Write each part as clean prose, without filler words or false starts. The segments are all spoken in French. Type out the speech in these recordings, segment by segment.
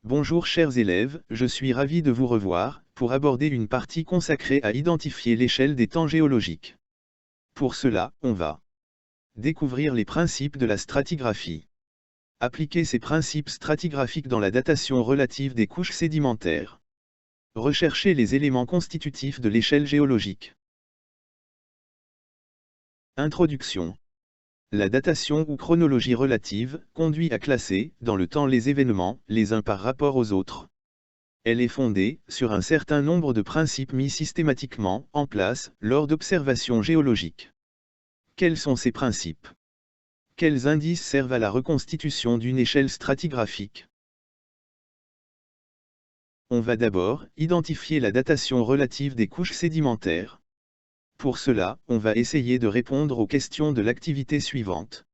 Bonjour chers élèves, je suis ravi de vous revoir, pour aborder une partie consacrée à identifier l'échelle des temps géologiques. Pour cela, on va découvrir les principes de la stratigraphie. Appliquer ces principes stratigraphiques dans la datation relative des couches sédimentaires. Rechercher les éléments constitutifs de l'échelle géologique. Introduction. La datation ou chronologie relative conduit à classer, dans le temps, les événements, les uns par rapport aux autres. Elle est fondée sur un certain nombre de principes mis systématiquement en place lors d'observations géologiques. Quels sont ces principes? Quels indices servent à la reconstitution d'une échelle stratigraphique? On va d'abord identifier la datation relative des couches sédimentaires. Pour cela, on va essayer de répondre aux questions de l'activité suivante.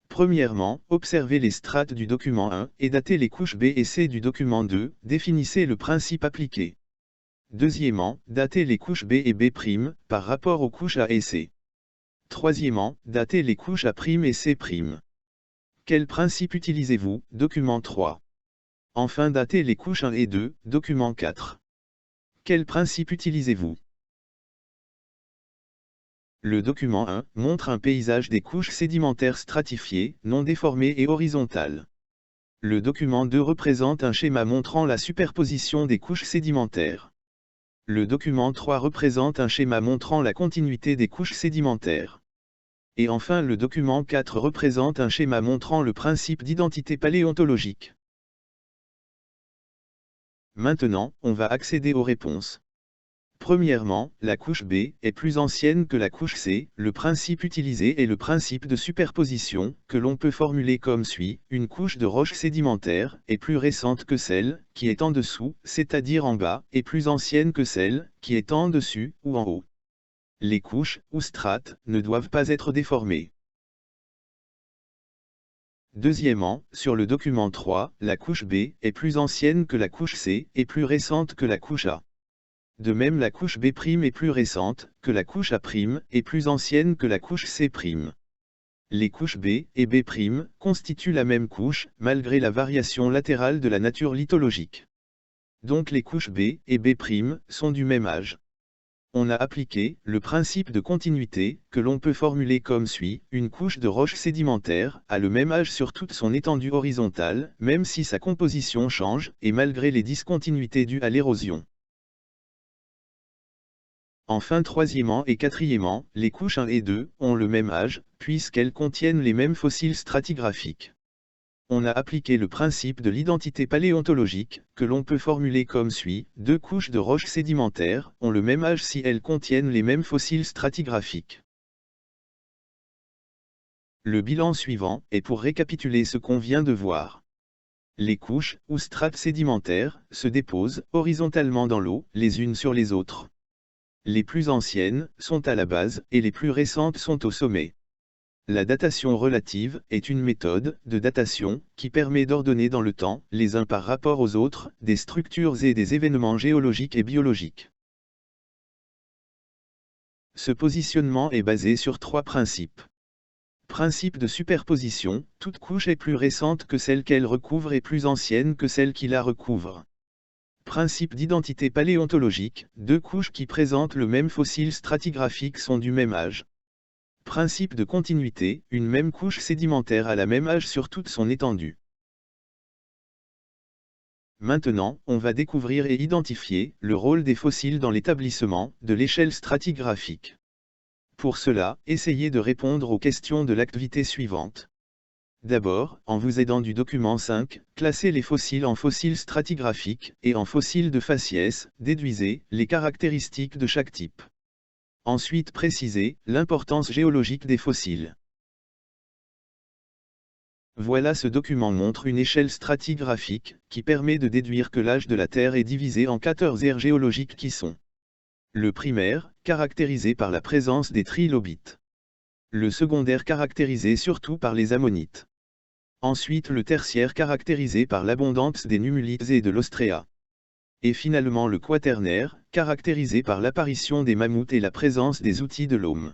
Premièrement, observez les strates du document 1 et datez les couches B et C du document 2, définissez le principe appliqué. Deuxièmement, datez les couches B et B' par rapport aux couches A et C. Troisièmement, datez les couches A' et C'. Quel principe utilisez-vous, document 3? Enfin, datez les couches 1 et 2, document 4. Quel principe utilisez-vous? Le document 1 montre un paysage des couches sédimentaires stratifiées, non déformées et horizontales. Le document 2 représente un schéma montrant la superposition des couches sédimentaires. Le document 3 représente un schéma montrant la continuité des couches sédimentaires. Et enfin, le document 4 représente un schéma montrant le principe d'identité paléontologique. Maintenant, on va accéder aux réponses. Premièrement, la couche B est plus ancienne que la couche C. Le principe utilisé est le principe de superposition, que l'on peut formuler comme suit: une couche de roche sédimentaire est plus récente que celle qui est en dessous, c'est-à-dire en bas, et plus ancienne que celle qui est en dessus ou en haut. Les couches, ou strates, ne doivent pas être déformées. Deuxièmement, sur le document 3, la couche B est plus ancienne que la couche C et plus récente que la couche A. De même, la couche B' est plus récente que la couche A' et plus ancienne que la couche C'. Les couches B et B' constituent la même couche, malgré la variation latérale de la nature lithologique. Donc les couches B et B' sont du même âge. On a appliqué le principe de continuité, que l'on peut formuler comme suit: une couche de roche sédimentaire a le même âge sur toute son étendue horizontale, même si sa composition change, et malgré les discontinuités dues à l'érosion. Enfin, troisièmement et quatrièmement, les couches 1 et 2 ont le même âge, puisqu'elles contiennent les mêmes fossiles stratigraphiques. On a appliqué le principe de l'identité paléontologique, que l'on peut formuler comme suit: deux couches de roches sédimentaires ont le même âge si elles contiennent les mêmes fossiles stratigraphiques. Le bilan suivant est pour récapituler ce qu'on vient de voir. Les couches, ou strates sédimentaires, se déposent horizontalement dans l'eau, les unes sur les autres. Les plus anciennes sont à la base, et les plus récentes sont au sommet. La datation relative est une méthode de datation qui permet d'ordonner dans le temps, les uns par rapport aux autres, des structures et des événements géologiques et biologiques. Ce positionnement est basé sur trois principes. Principe de superposition: toute couche est plus récente que celle qu'elle recouvre et plus ancienne que celle qui la recouvre. Principe d'identité paléontologique: deux couches qui présentent le même fossile stratigraphique sont du même âge. Principe de continuité: une même couche sédimentaire a la même âge sur toute son étendue. Maintenant, on va découvrir et identifier le rôle des fossiles dans l'établissement de l'échelle stratigraphique. Pour cela, essayez de répondre aux questions de l'activité suivante. D'abord, en vous aidant du document 5, classez les fossiles en fossiles stratigraphiques et en fossiles de faciès, déduisez les caractéristiques de chaque type. Ensuite, précisez l'importance géologique des fossiles. Voilà, ce document montre une échelle stratigraphique qui permet de déduire que l'âge de la Terre est divisé en 14 aires géologiques qui sont: le primaire, caractérisé par la présence des trilobites. Le secondaire, caractérisé surtout par les ammonites. Ensuite, le tertiaire, caractérisé par l'abondance des numulites et de l'ostréa. Et finalement le quaternaire, caractérisé par l'apparition des mammouths et la présence des outils de l'Homme.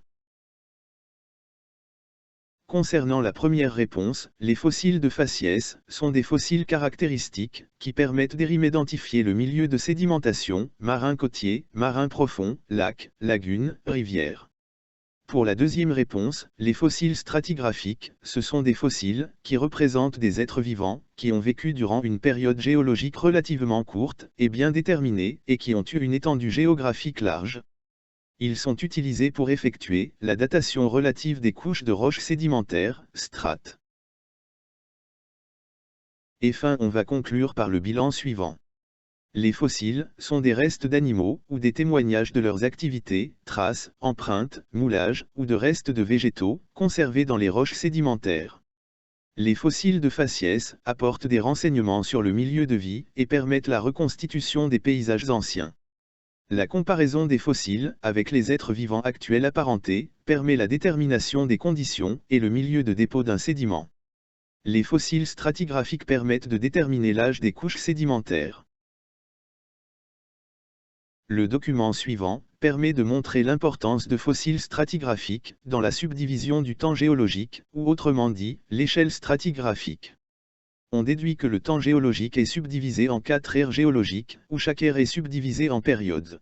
Concernant la première réponse, les fossiles de faciès sont des fossiles caractéristiques qui permettent d'identifier le milieu de sédimentation, marin côtier, marin profond, lac, lagune, rivière. Pour la deuxième réponse, les fossiles stratigraphiques, ce sont des fossiles qui représentent des êtres vivants qui ont vécu durant une période géologique relativement courte et bien déterminée et qui ont eu une étendue géographique large. Ils sont utilisés pour effectuer la datation relative des couches de roches sédimentaires, strates. Et enfin, on va conclure par le bilan suivant. Les fossiles sont des restes d'animaux ou des témoignages de leurs activités, traces, empreintes, moulages ou de restes de végétaux conservés dans les roches sédimentaires. Les fossiles de faciès apportent des renseignements sur le milieu de vie et permettent la reconstitution des paysages anciens. La comparaison des fossiles avec les êtres vivants actuels apparentés permet la détermination des conditions et le milieu de dépôt d'un sédiment. Les fossiles stratigraphiques permettent de déterminer l'âge des couches sédimentaires. Le document suivant permet de montrer l'importance de fossiles stratigraphiques dans la subdivision du temps géologique, ou autrement dit, l'échelle stratigraphique. On déduit que le temps géologique est subdivisé en 4 ères géologiques, où chaque ère est subdivisée en périodes.